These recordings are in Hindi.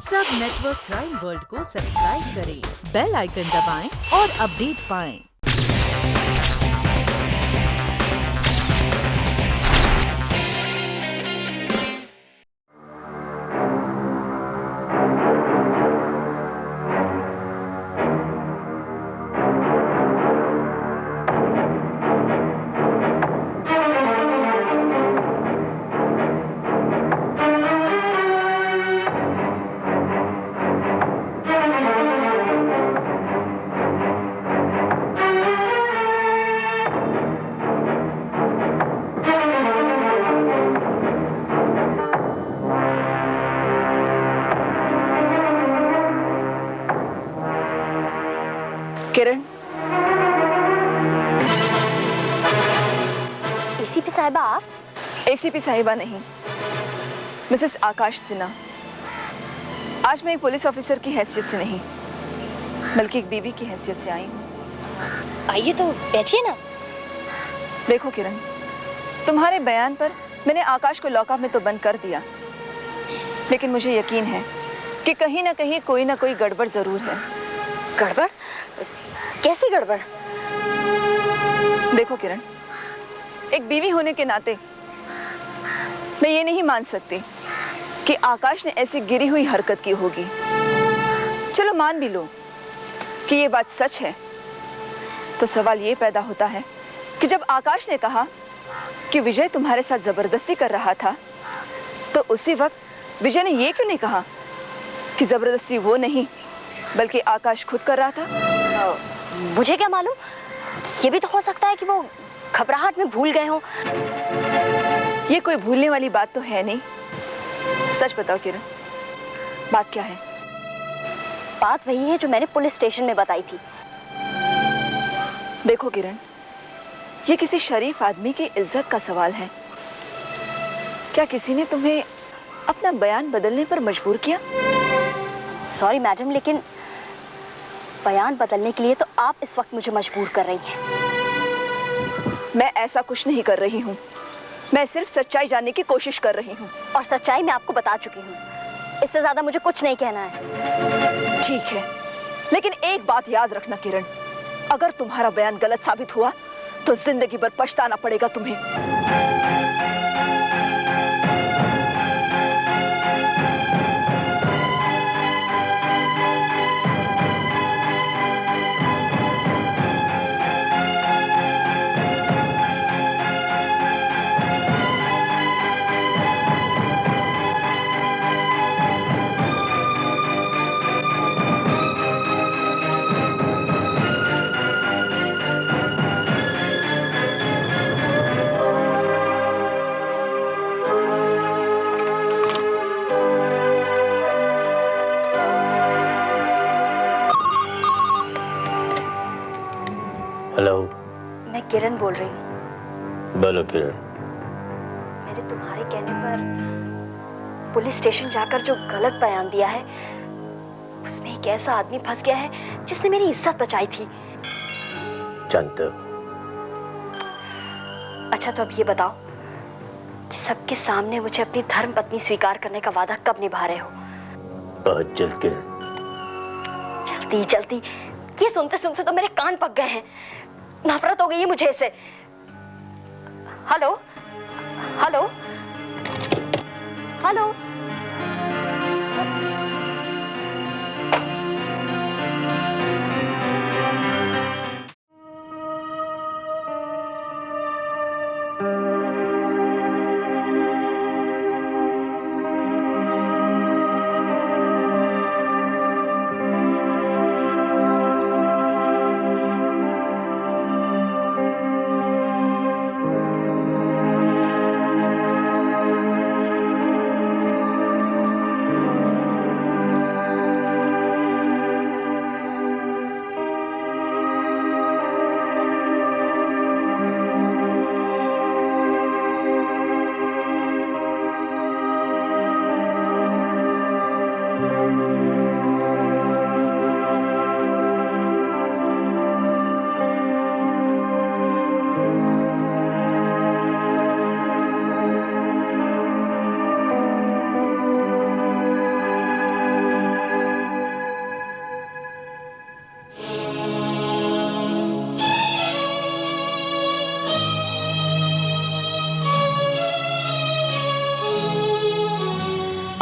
सब नेटवर्क क्राइम वर्ल्ड को सब्सक्राइब करें, बेल आइकन दबाएं और अपडेट पाएं। किरण, एसीपी साहिबा आप? एसीपी साहिबा नहीं, मिसेस आकाश सिन्हा। आज मैं एक पुलिस ऑफिसर की हैसियत से नहीं, बल्कि एक बीवी की हैसियत से आई हूँ। आइए तो बैठिए ना। देखो किरण, तुम्हारे बयान पर मैंने आकाश को लॉकअप में तो बंद कर दिया, लेकिन मुझे यकीन है कि कहीं ना कहीं कोई ना कोई गड़बड़ जरूर है। गड़बड़? कैसी गड़बड़? देखो किरण, एक बीवी होने के नाते मैं ये नहीं मान सकती कि आकाश ने ऐसी गिरी हुई हरकत की होगी। चलो मान भी लो कि ये बात सच है, तो सवाल ये पैदा होता है कि जब आकाश ने कहा कि विजय तुम्हारे साथ जबरदस्ती कर रहा था, तो उसी वक्त विजय ने ये क्यों नहीं कहा कि जबरदस्ती वो नहीं बल्कि आकाश खुद कर रहा था? मुझे क्या मालूम, ये भी तो हो सकता है कि वो घबराहट में भूल गए हों। ये कोई भूलने वाली बात तो है नहीं। सच बताओ किरण, बात क्या है? बात वही है जो मैंने पुलिस स्टेशन में बताई थी। देखो किरण, ये किसी शरीफ आदमी की इज्जत का सवाल है। क्या किसी ने तुम्हें अपना बयान बदलने पर मजबूर किया? सॉरी मैडम, लेकिन बयान बदलने के लिए तो आप इस वक्त मुझे मजबूर कर रही हैं। मैं ऐसा कुछ नहीं कर रही हूँ, मैं सिर्फ सच्चाई जानने की कोशिश कर रही हूँ। और सच्चाई मैं आपको बता चुकी हूँ, इससे ज्यादा मुझे कुछ नहीं कहना है। ठीक है, लेकिन एक बात याद रखना किरण, अगर तुम्हारा बयान गलत साबित हुआ तो जिंदगी भर पछताना पड़ेगा तुम्हें। हेलो, मैं किरण बोल रही हूँ। बोलो किरण। मैंने तुम्हारे कहने पर पुलिस स्टेशन जाकर जो गलत बयान दिया है, उसमें एक ऐसा आदमी फंस गया है जिसने मेरी इज्जत बचाई थी। जानते हो? अच्छा तो अब ये बताओ कि सबके सामने मुझे अपनी धर्म पत्नी स्वीकार करने का वादा कब निभा रहे हो? बहुत जल्द किरण। जल्दी जल्दी, ये सुनते सुनते तो मेरे कान पक गए हैं। नफरत हो गई है मुझे इससे। Hello hello hello.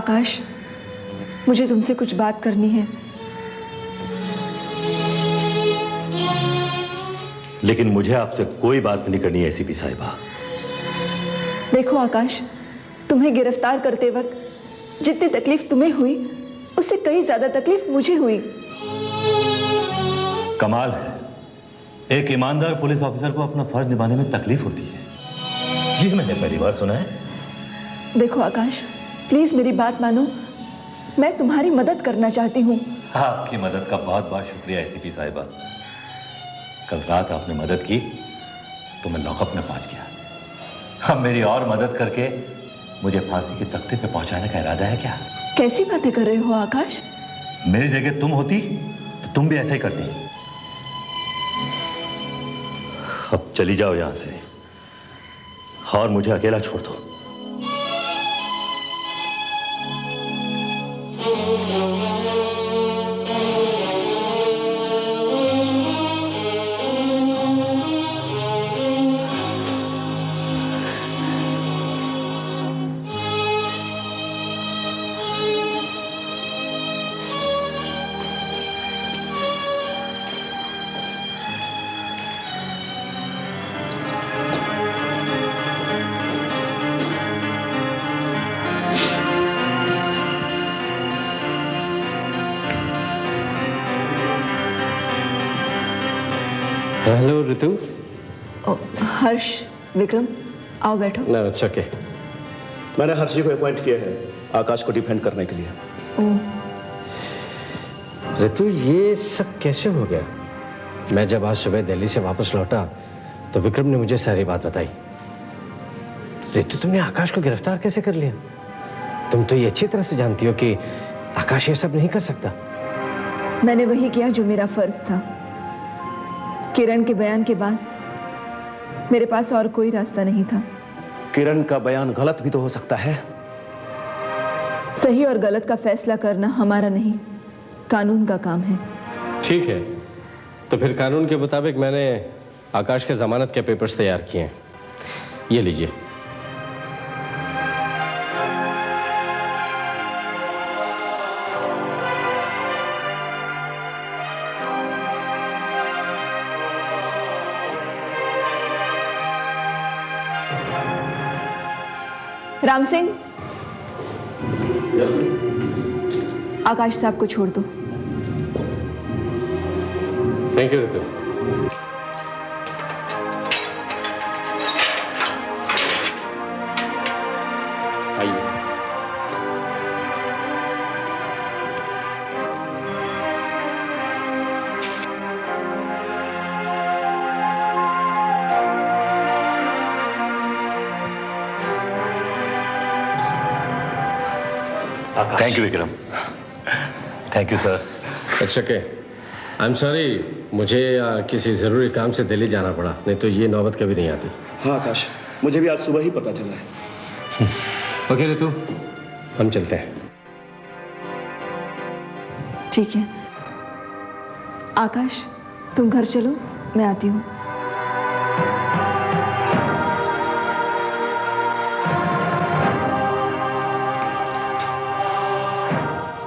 आकाश, मुझे तुमसे कुछ बात करनी है। लेकिन मुझे आपसे कोई बात नहीं करनी है एसीपी साहिबा। देखो आकाश, तुम्हें गिरफ्तार करते वक्त जितनी तकलीफ तुम्हें हुई उससे कहीं ज्यादा तकलीफ मुझे हुई। कमाल है, एक ईमानदार पुलिस ऑफिसर को अपना फर्ज निभाने में तकलीफ होती है, ये मैंने पहली बार सुना है। देखो आकाश, प्लीज मेरी बात मानो, मैं तुम्हारी मदद करना चाहती हूँ। आपकी मदद का बहुत बहुत शुक्रिया एसीपी साहिबा। कल रात आपने मदद की तो मैं लॉकअप में पहुंच गया। अब मेरी और मदद करके मुझे फांसी के तख्ते पे पहुंचाने का इरादा है क्या? कैसी बातें कर रहे हो आकाश? मेरी जगह तुम होती तो तुम भी ऐसा ही करती। अब चली जाओ यहां से और मुझे अकेला छोड़ दो। हेलो ऋतु। हर्ष, विक्रम, आओ बैठो। No, it's okay. मैंने हर्षी को अपॉइंट किया है आकाश को डिफेंड करने के लिए। ऋतु, ये सब कैसे हो गया? मैं जब आज सुबह दिल्ली से वापस लौटा तो विक्रम ने मुझे सारी बात बताई। ऋतु, तुमने आकाश को गिरफ्तार कैसे कर लिया? तुम तो ये अच्छी तरह से जानती हो कि आकाश ये सब नहीं कर सकता। मैंने वही किया जो मेरा फर्ज था। किरण के बयान के बाद मेरे पास और कोई रास्ता नहीं था। किरण का बयान गलत भी तो हो सकता है। सही और गलत का फैसला करना हमारा नहीं, कानून का काम है। ठीक है, तो फिर कानून के मुताबिक मैंने आकाश के जमानत के पेपर्स तैयार किए हैं। ये लीजिए। राम सिंह, आकाश साहब को छोड़ दो। थैंक यू ऋतु। आइए। Thank you Vikram. Thank you sir. It's okay. I am sorry, मुझे किसी ज़रूरी काम से दिल्ली जाना पड़ा, नहीं तो ये नौबत कभी नहीं आती। हाँ आकाश, मुझे भी आज सुबह ही पता चला है। ओके ऋतु, हम चलते हैं। ठीक है आकाश, तुम घर चलो, मैं आती हूँ।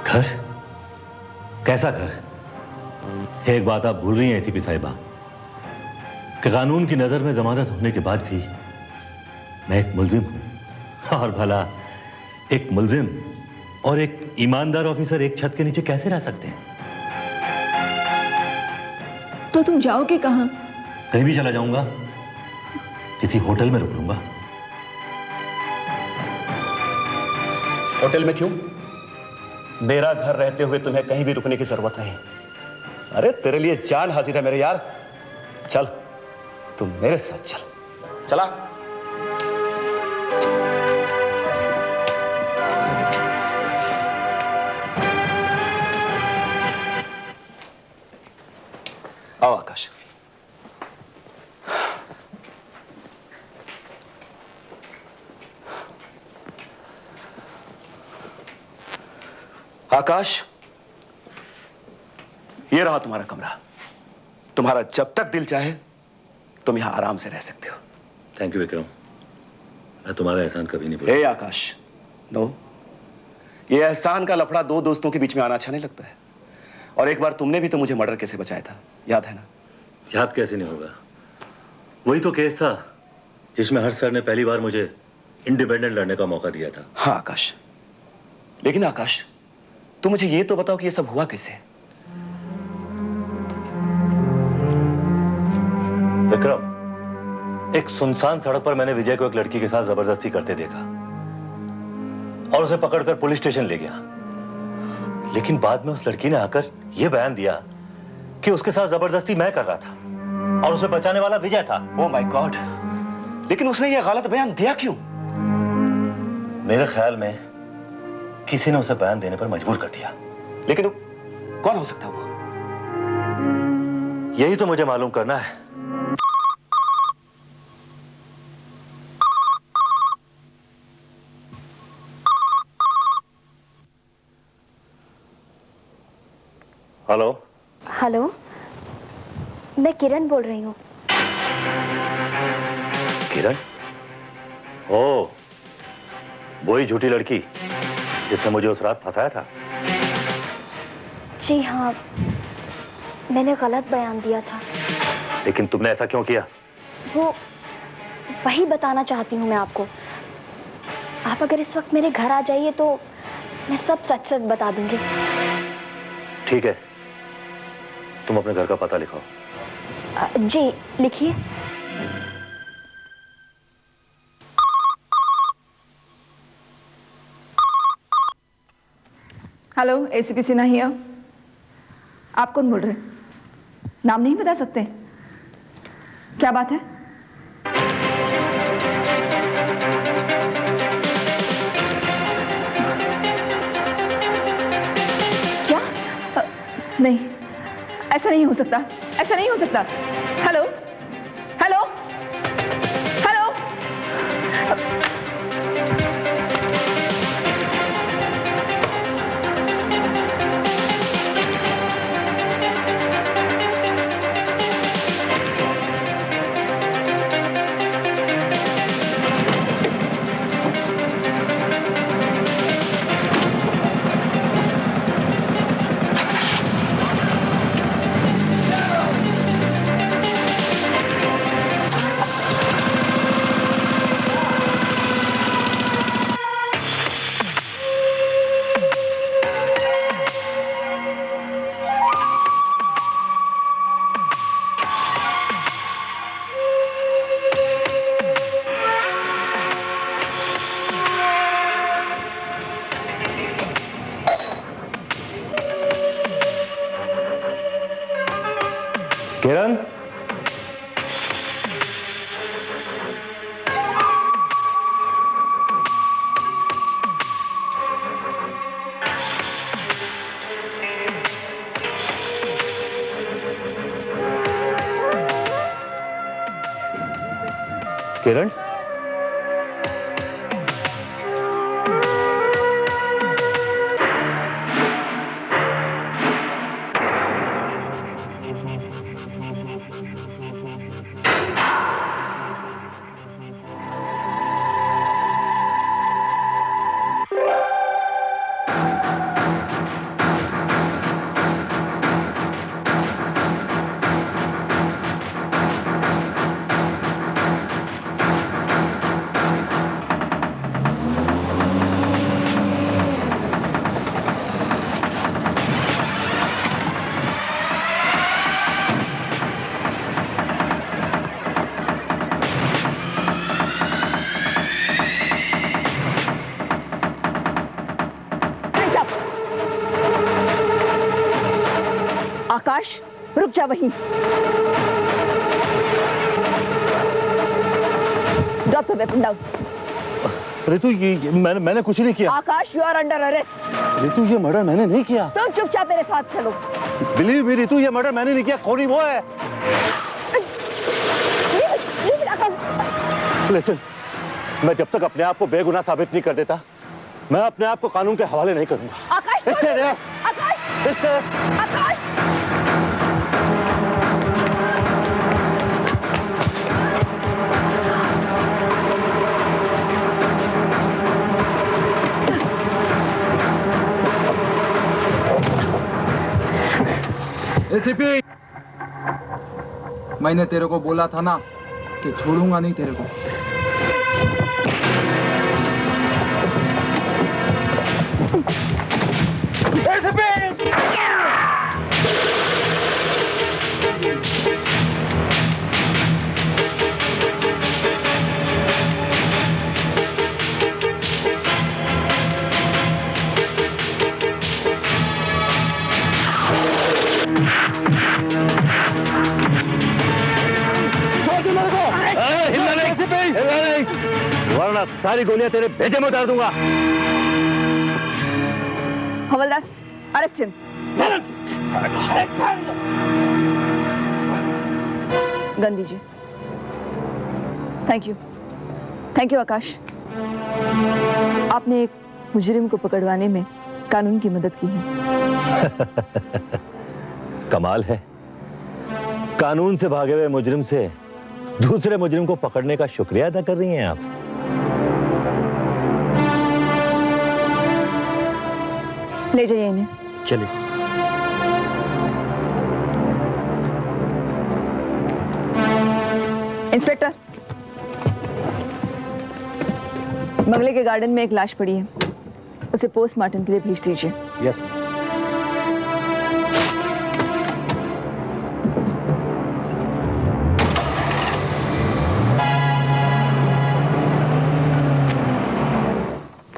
घर? कैसा घर? एक बात आप भूल रही हैं एसीपी साहिबा कि कानून की नजर में जमानत होने के बाद भी मैं एक मुल्जिम हूं। और भला एक मुल्जिम और एक ईमानदार ऑफिसर एक छत के नीचे कैसे रह सकते हैं? तो तुम जाओगे कहाँ? कहीं भी चला जाऊंगा, किसी होटल में रुक लूंगा। होटल में क्यों? मेरा घर रहते हुए तुम्हें कहीं भी रुकने की जरूरत नहीं। अरे तेरे लिए जान हाजिर है मेरे यार। चल, तुम मेरे साथ चल। चला। आओ आकाश। आकाश, ये रहा तुम्हारा कमरा। तुम्हारा जब तक दिल चाहे तुम यहां आराम से रह सकते हो। थैंक यू विक्रम, मैं तुम्हारा एहसान कभी नहीं भूलूंगा। ए आकाश, नो, ये एहसान का लफड़ा दो दोस्तों के बीच में आना अच्छा नहीं लगता है। और एक बार तुमने भी तो मुझे मर्डर केस से बचाया था, याद है ना? याद कैसे नहीं होगा? वही तो केस था जिसमें हर्ष सर ने पहली बार मुझे इंडिपेंडेंट लड़ने का मौका दिया था। हाँ आकाश, लेकिन आकाश तुम मुझे ये तो बताओ कि ये सब हुआ कैसे? विक्रम, एक सुनसान सड़क पर मैंने विजय को एक लड़की के साथ जबरदस्ती करते देखा और उसे पकड़कर पुलिस स्टेशन ले गया। लेकिन बाद में उस लड़की ने आकर यह बयान दिया कि उसके साथ जबरदस्ती मैं कर रहा था और उसे बचाने वाला विजय था। ओह माय गॉड, लेकिन उसने यह गलत बयान दिया क्यों? मेरे ख्याल में किसी ने उसे बयान देने पर मजबूर कर दिया। लेकिन कौन हो सकता है वो? यही तो मुझे मालूम करना है। हेलो। हेलो, मैं किरण बोल रही हूँ। किरण? ओ, वही झूठी लड़की जिसने मुझे उस रात फंसाया था। जी हाँ, मैंने गलत बयान दिया था। लेकिन तुमने ऐसा क्यों किया? वो वही बताना चाहती हूँ मैं आपको। आप अगर इस वक्त मेरे घर आ जाइए तो मैं सब सच सच बता दूंगी। ठीक है, तुम अपने घर का पता लिखाओ। जी लिखिए। Hello, ACP Sinha here. आप कौन बोल रहे हैं? नाम नहीं बता सकते? क्या बात है? क्या? नहीं, ऐसा नहीं हो सकता, ऐसा नहीं हो सकता। Hello, hello, hello. Kiran, Kiran, Akash, रुक जा वहीं। Drop the weapon down. Ritu, ये मैंने कुछ नहीं किया। Akash, you are under arrest. Ritu, ये मर्डर मैंने नहीं किया। तुम चुपचाप मेरे साथ चलो। बिलीव मी रितु, ये मर्डर मैंने नहीं किया। खोनी वो है। लिसन, मैं जब तक अपने आप को बेगुनाह साबित नहीं कर देता, मैं अपने आप को कानून के हवाले नहीं करूंगा। आकाश, आकाश, आकाश। एसीपी, मैंने तेरे को बोला था ना कि छोड़ूंगा नहीं तेरे को। वरना सारी गोलियां तेरे भेजे में उतार दूंगा। हवलदार, अरेस्ट हिम। गन दीजिए। थैंक यू आकाश। आपने एक मुजरिम को पकड़वाने में कानून की मदद की है। कमाल है, कानून से भागे हुए मुजरिम से दूसरे मुजरिम को पकड़ने का शुक्रिया अदा कर रही हैं आप। ले जाइए इन्हें। चलिए। इंस्पेक्टर, बंगले के गार्डन में एक लाश पड़ी है, उसे पोस्टमार्टम के लिए भेज दीजिए। Yes.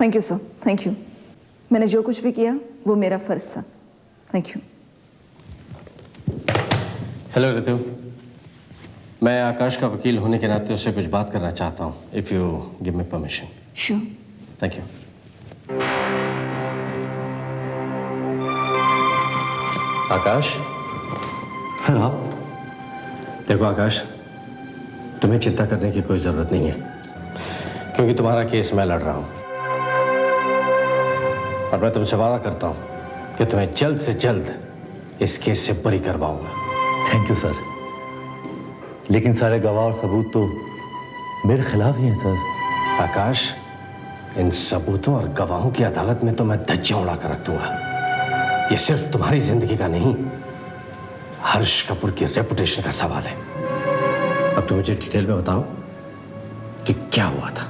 Thank you sir, thank you. मैंने जो कुछ भी किया वो मेरा फर्ज था। Thank you. हेलो रितु, मैं आकाश का वकील होने के नाते उससे कुछ बात करना चाहता हूँ, if you give me permission. Sure. Thank you. Akash. Sir आप? देखो आकाश, तुम्हें चिंता करने की कोई जरूरत नहीं है, क्योंकि तुम्हारा केस मैं लड़ रहा हूं और मैं तुमसे वादा करता हूं कि तुम्हें जल्द से जल्द इस केस से बरी करवाऊंगा। थैंक यू सर, लेकिन सारे गवाह और सबूत तो मेरे खिलाफ ही हैं सर। आकाश, इन सबूतों और गवाहों की अदालत में तो मैं धज्जियां उड़ा कर रख दूंगा। ये सिर्फ तुम्हारी जिंदगी का नहीं, हर्ष कपूर की रेपुटेशन का सवाल है। अब तुम मुझे डिटेल में बताओ कि क्या हुआ था।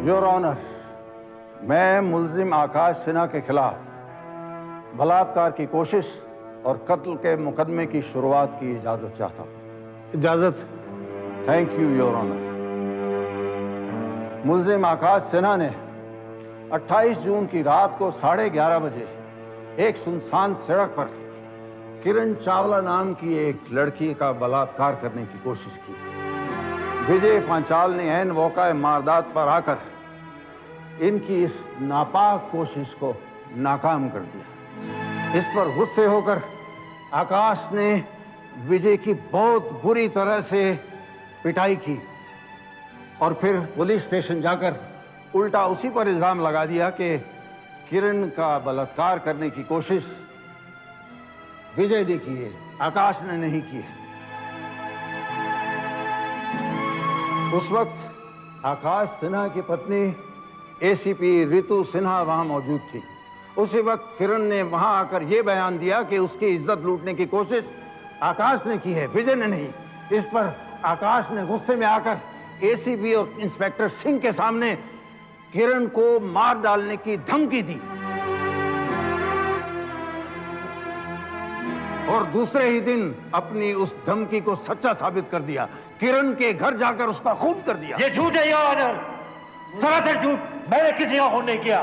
योर ऑनर, मैं मुल्जिम आकाश सिन्हा के खिलाफ बलात्कार की कोशिश और कत्ल के मुकदमे की शुरुआत की इजाजत चाहता हूं। इजाजत। Thank you your honour. मुल्जिम आकाश सिन्हा ने 28 जून की रात को 11:30 बजे एक सुनसान सड़क पर किरण चावला नाम की एक लड़की का बलात्कार करने की कोशिश की। विजय पांचाल ने ऐन मौका मारदात पर आकर इनकी इस नापाक कोशिश को नाकाम कर दिया। इस पर गुस्से होकर आकाश ने विजय की बहुत बुरी तरह से पिटाई की और फिर पुलिस स्टेशन जाकर उल्टा उसी पर इल्जाम लगा दिया कि किरण का बलात्कार करने की कोशिश विजय ने की है, आकाश ने नहीं की है। उस वक्त आकाश सिन्हा की पत्नी एसीपी रितु सिन्हा वहां मौजूद थी। उसी वक्त किरण ने वहां आकर यह बयान दिया कि उसकी इज्जत लूटने की कोशिश आकाश ने की है, विजय ने नहीं। इस पर आकाश ने गुस्से में आकर एसीपी और इंस्पेक्टर सिंह के सामने किरण को मार डालने की धमकी दी और दूसरे ही दिन अपनी उस धमकी को सच्चा साबित कर दिया। किरण के घर जाकर उसका खून कर दिया। ये झूठ है योर ऑनर, सरासर झूठ। मैंने किसी का खून नहीं किया।